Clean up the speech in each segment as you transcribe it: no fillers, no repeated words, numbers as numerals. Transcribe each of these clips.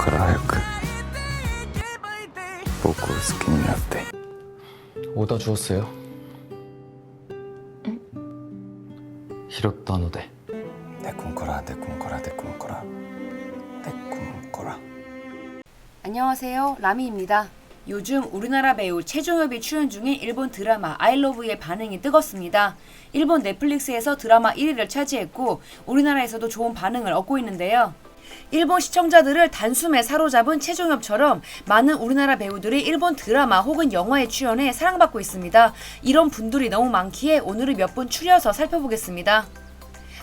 から早く僕を好きになって。 오다 주었어요?拾ったので。 데쿤코라 데쿤코라 데쿤코라 데쿤코라. 안녕하세요, 라미입니다. 요즘 우리나라 배우 최종엽이 출연 중인 일본 드라마 아이러브의 반응이 뜨겁습니다. 일본 넷플릭스에서 드라마 1위를 차지했고 우리나라에서도 좋은 반응을 얻고 있는데요. 일본 시청자들을 단숨에 사로잡은 최종엽처럼 많은 우리나라 배우들이 일본 드라마 혹은 영화에 출연해 사랑받고 있습니다. 이런 분들이 너무 많기에 오늘은 몇 분 추려서 살펴보겠습니다.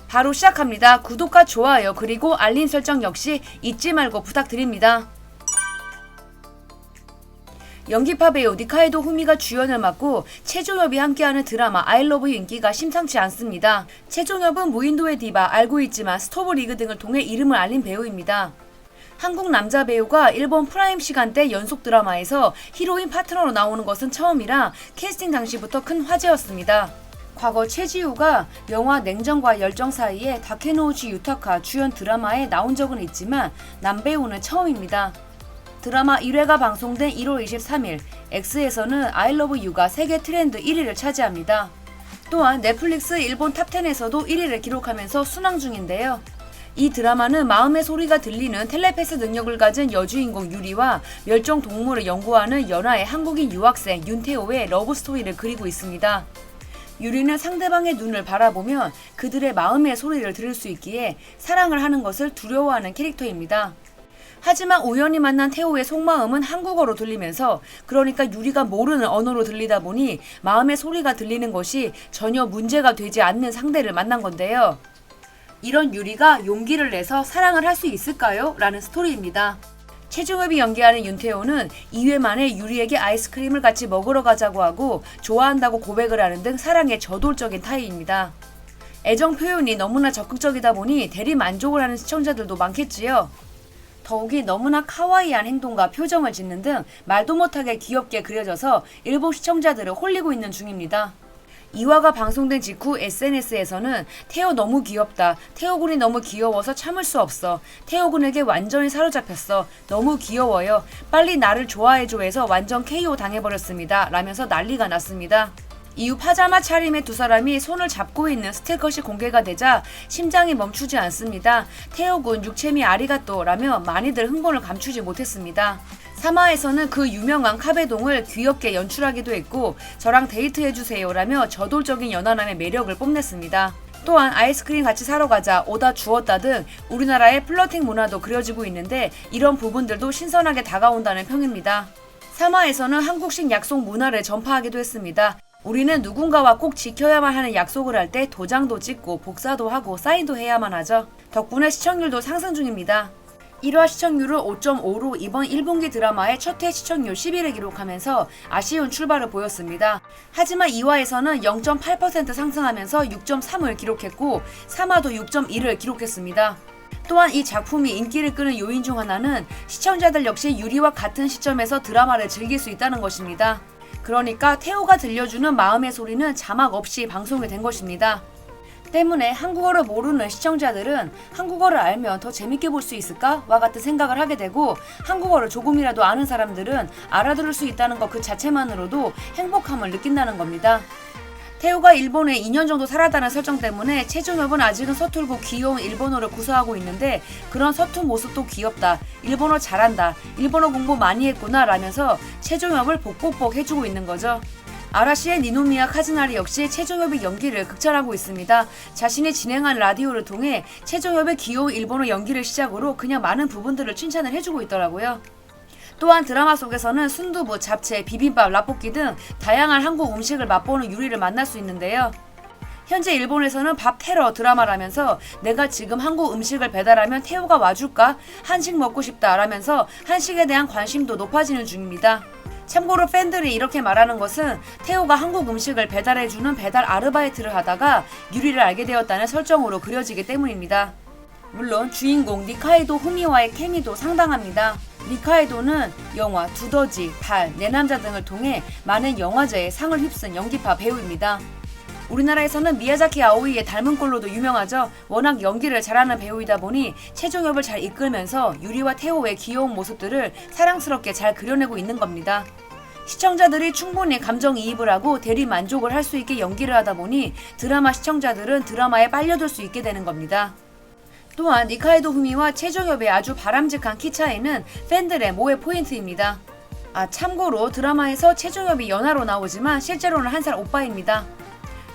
바로 시작합니다. 구독과 좋아요 그리고 알림 설정 역시 잊지 말고 부탁드립니다. 연기파 배우 니카이도 후미가 주연을 맡고 최종엽이 함께하는 드라마 아이러브 인기가 심상치 않습니다. 최종엽은 무인도의 디바, 알고 있지만 스토브 리그 등을 통해 이름을 알린 배우입니다. 한국 남자 배우가 일본 프라임 시간대 연속 드라마에서 히로인 파트너로 나오는 것은 처음이라 캐스팅 당시부터 큰 화제였습니다. 과거 최지우가 영화 냉정과 열정 사이에 다케노우치 유타카 주연 드라마에 나온 적은 있지만 남배우는 처음입니다. 드라마 1회가 방송된 1월 23일 X에서는 I Love You가 세계 트렌드 1위를 차지합니다. 또한 넷플릭스 일본 탑10에서도 1위를 기록하면서 순항 중인데요. 이 드라마는 마음의 소리가 들리는 텔레패스 능력을 가진 여주인공 유리와 멸종 동물을 연구하는 연하의 한국인 유학생 윤태호의 러브스토리를 그리고 있습니다. 유리는 상대방의 눈을 바라보면 그들의 마음의 소리를 들을 수 있기에 사랑을 하는 것을 두려워하는 캐릭터입니다. 하지만 우연히 만난 태호의 속마음은 한국어로 들리면서 그러니까 유리가 모르는 언어로 들리다 보니 마음의 소리가 들리는 것이 전혀 문제가 되지 않는 상대를 만난 건데요. 이런 유리가 용기를 내서 사랑을 할 수 있을까요? 라는 스토리입니다. 최종엽이 연기하는 윤태호는 2회 만에 유리에게 아이스크림을 같이 먹으러 가자고 하고 좋아한다고 고백을 하는 등 사랑에 저돌적인 타입입니다. 애정 표현이 너무나 적극적이다 보니 대리 만족을 하는 시청자들도 많겠지요. 더욱이 너무나 카와이한 행동과 표정을 짓는 등 말도 못하게 귀엽게 그려져서 일본 시청자들을 홀리고 있는 중입니다. 2화가 방송된 직후 SNS에서는 태호 너무 귀엽다. 태호군이 너무 귀여워서 참을 수 없어. 태호군에게 완전히 사로잡혔어. 너무 귀여워요. 빨리 나를 좋아해줘 해서 완전 KO 당해버렸습니다. 라면서 난리가 났습니다. 이후 파자마 차림의 두 사람이 손을 잡고 있는 스틸컷이 공개가 되자 심장이 멈추지 않습니다. 태호군 육체미 아리가또 라며 많이들 흥분을 감추지 못했습니다. 3화에서는 그 유명한 카베동을 귀엽게 연출하기도 했고 저랑 데이트해주세요 라며 저돌적인 연하남의 매력을 뽐냈습니다. 또한 아이스크림 같이 사러 가자, 오다 주었다 등 우리나라의 플러팅 문화도 그려지고 있는데 이런 부분들도 신선하게 다가온다는 평입니다. 3화에서는 한국식 약속 문화를 전파하기도 했습니다. 우리는 누군가와 꼭 지켜야만 하는 약속을 할 때 도장도 찍고 복사도 하고 사인도 해야만 하죠. 덕분에 시청률도 상승 중입니다. 1화 시청률을 5.5로 이번 1분기 드라마의 첫 회 시청률 10위를 기록하면서 아쉬운 출발을 보였습니다. 하지만 2화에서는 0.8% 상승하면서 6.3을 기록했고 3화도 6.1을 기록했습니다. 또한 이 작품이 인기를 끄는 요인 중 하나는 시청자들 역시 유리와 같은 시점에서 드라마를 즐길 수 있다는 것입니다. 그러니까 태호가 들려주는 마음의 소리는 자막 없이 방송이 된 것입니다. 때문에 한국어를 모르는 시청자들은 한국어를 알면 더 재밌게 볼 수 있을까? 와 같은 생각을 하게 되고 한국어를 조금이라도 아는 사람들은 알아들을 수 있다는 것 그 자체만으로도 행복함을 느낀다는 겁니다. 태호가 일본에 2년 정도 살았다는 설정 때문에 최종엽은 아직은 서툴고 귀여운 일본어를 구사하고 있는데 그런 서툰 모습도 귀엽다. 일본어 잘한다. 일본어 공부 많이 했구나 라면서 최종엽을 복복복 해주고 있는 거죠. 아라시의 니노미야 카즈나리 역시 최종엽의 연기를 극찬하고 있습니다. 자신이 진행한 라디오를 통해 최종엽의 귀여운 일본어 연기를 시작으로 그냥 많은 부분들을 칭찬을 해주고 있더라고요. 또한 드라마 속에서는 순두부, 잡채, 비빔밥, 라볶이 등 다양한 한국 음식을 맛보는 유리를 만날 수 있는데요. 현재 일본에서는 밥 테러 드라마라면서 내가 지금 한국 음식을 배달하면 태호가 와줄까? 한식 먹고 싶다 라면서 한식에 대한 관심도 높아지는 중입니다. 참고로 팬들이 이렇게 말하는 것은 태호가 한국 음식을 배달해주는 배달 아르바이트를 하다가 유리를 알게 되었다는 설정으로 그려지기 때문입니다. 물론 주인공 니카이도 후미와의 케미도 상당합니다. 니카이도는 영화 두더지, 달, 내 남자 등을 통해 많은 영화제에 상을 휩쓴 연기파 배우입니다. 우리나라에서는 미야자키 아오이의 닮은 꼴로도 유명하죠. 워낙 연기를 잘하는 배우이다 보니 최종엽을 잘 이끌면서 유리와 태호의 귀여운 모습들을 사랑스럽게 잘 그려내고 있는 겁니다. 시청자들이 충분히 감정이입을 하고 대리 만족을 할 수 있게 연기를 하다 보니 드라마 시청자들은 드라마에 빨려들 수 있게 되는 겁니다. 또한 니카이도 후미와 최종엽의 아주 바람직한 키 차이는 팬들의 모의 포인트입니다. 참고로 드라마에서 최종엽이 연하로 나오지만 실제로는 1살 오빠입니다.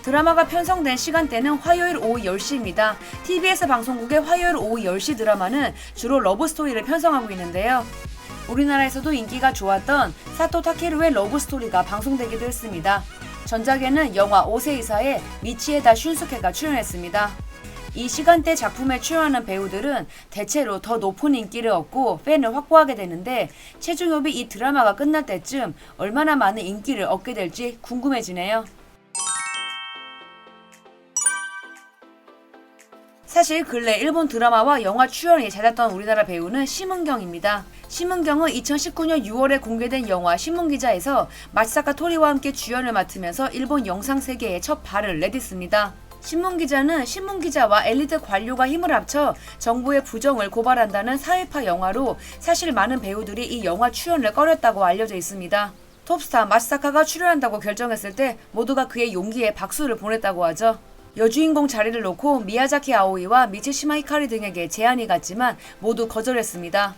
드라마가 편성된 시간대는 화요일 오후 10시입니다. TBS 방송국의 화요일 오후 10시 드라마는 주로 러브스토리를 편성하고 있는데요. 우리나라에서도 인기가 좋았던 사토 타케루의 러브스토리가 방송되기도 했습니다. 전작에는 영화 오세이사의 미치에다 슌스케가 출연했습니다. 이 시간대 작품에 출연하는 배우들은 대체로 더 높은 인기를 얻고 팬을 확보하게 되는데 최종엽이 이 드라마가 끝날 때쯤 얼마나 많은 인기를 얻게 될지 궁금해지네요. 사실 근래 일본 드라마와 영화 출연이 잦았던 우리나라 배우는 심은경입니다. 심은경은 2019년 6월에 공개된 영화 신문기자에서 마츠사카 토리와 함께 주연을 맡으면서 일본 영상 세계에 첫 발을 내딛습니다. 신문기자는 신문기자와 엘리트 관료가 힘을 합쳐 정부의 부정을 고발한다는 사회파 영화로 사실 많은 배우들이 이 영화 출연을 꺼렸다고 알려져 있습니다. 톱스타 마츠사카가 출연한다고 결정했을 때 모두가 그의 용기에 박수를 보냈다고 하죠. 여주인공 자리를 놓고 미야자키 아오이와 미츠시마 히카리 등에게 제안이 갔지만 모두 거절했습니다.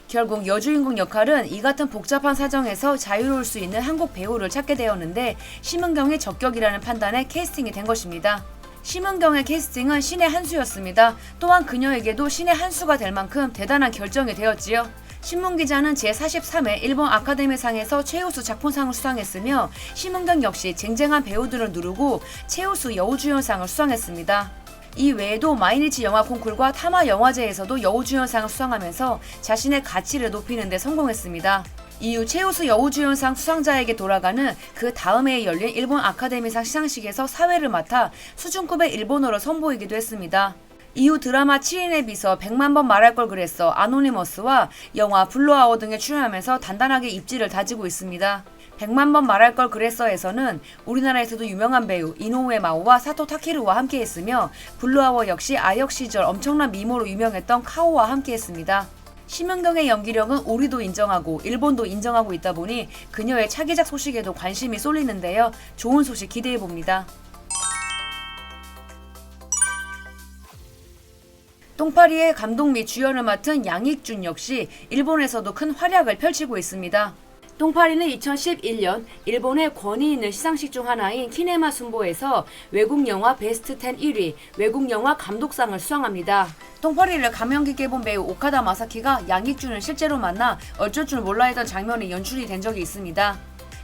결국 여주인공 역할은 이 같은 복잡한 사정에서 자유로울 수 있는 한국 배우를 찾게 되었는데 심은경의 적격이라는 판단에 캐스팅이 된 것입니다. 심은경의 캐스팅은 신의 한 수였습니다. 또한 그녀에게도 신의 한 수가 될 만큼 대단한 결정이 되었지요. 신문기자는 제43회 일본 아카데미상에서 최우수 작품상을 수상했으며 심은경 역시 쟁쟁한 배우들을 누르고 최우수 여우주연상을 수상했습니다. 이 외에도 마이니치 영화 콩쿨과 타마 영화제에서도 여우주연상을 수상하면서 자신의 가치를 높이는 데 성공했습니다. 이후 최우수 여우주연상 수상자에게 돌아가는 그 다음 해에 열린 일본 아카데미상 시상식에서 사회를 맡아 수준급의 일본어를 선보이기도 했습니다. 이후 드라마 7인의 비서 100만 번 말할 걸 그랬어 아노니머스와 영화 블루아워 등에 출연하면서 단단하게 입지를 다지고 있습니다. 100만 번 말할 걸 그랬어에서는 우리나라에서도 유명한 배우 이노우에 마오와 사토 타케루와 함께했으며 블루아워 역시 아역 시절 엄청난 미모로 유명했던 카오와 함께했습니다. 심은경의 연기력은 우리도 인정하고 일본도 인정하고 있다 보니 그녀의 차기작 소식에도 관심이 쏠리는데요. 좋은 소식 기대해봅니다. 똥파리의 감독 및 주연을 맡은 양익준 역시 일본에서도 큰 활약을 펼치고 있습니다. 똥파리는 2011년 일본의 권위 있는 시상식 중 하나인 키네마 순보에서 외국 영화 베스트 10 1위, 외국 영화 감독상을 수상합니다. 똥파리를 감명 깊게 본 배우 오카다 마사키가 양익준을 실제로 만나 어쩔 줄 몰라 했던 장면이 연출이 된 적이 있습니다.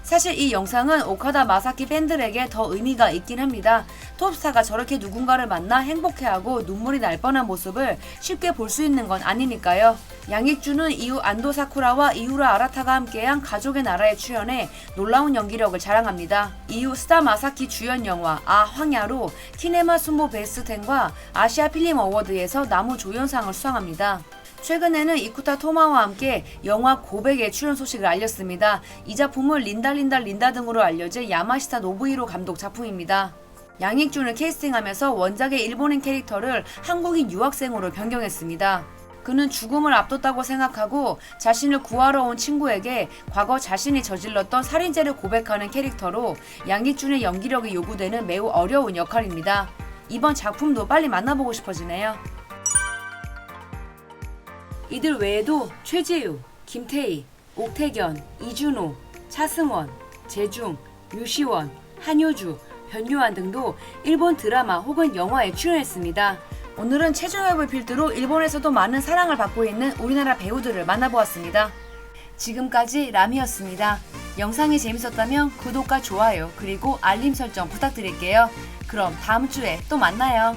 사실 이 영상은 오카다 마사키 팬들에게 더 의미가 있긴 합니다. 톱스타가 저렇게 누군가를 만나 행복해하고 눈물이 날 뻔한 모습을 쉽게 볼 수 있는 건 아니니까요. 양익준은 이후 안도 사쿠라와 이우라 아라타가 함께한 가족의 나라에 출연해 놀라운 연기력을 자랑합니다. 이후 스타 마사키 주연 영화 황야로 키네마 순보 베스트 10과 아시아 필름 어워드에서 나무 조연상을 수상합니다. 최근에는 이쿠타 토마와 함께 영화 고백의 출연 소식을 알렸습니다. 이 작품은 린다 등으로 알려진 야마시타 노부히로 감독 작품입니다. 양익준을 캐스팅하면서 원작의 일본인 캐릭터를 한국인 유학생으로 변경했습니다. 그는 죽음을 앞뒀다고 생각하고 자신을 구하러 온 친구에게 과거 자신이 저질렀던 살인죄를 고백하는 캐릭터로 양익준의 연기력이 요구되는 매우 어려운 역할입니다. 이번 작품도 빨리 만나보고 싶어지네요. 이들 외에도 최재우, 김태희, 옥태견, 이준호, 차승원, 재중, 유시원, 한효주, 변요한 등도 일본 드라마 혹은 영화에 출연했습니다. 오늘은 최종엽을 필두로 일본에서도 많은 사랑을 받고 있는 우리나라 배우들을 만나보았습니다. 지금까지 라미였습니다. 영상이 재밌었다면 구독과 좋아요 그리고 알림 설정 부탁드릴게요. 그럼 다음 주에 또 만나요.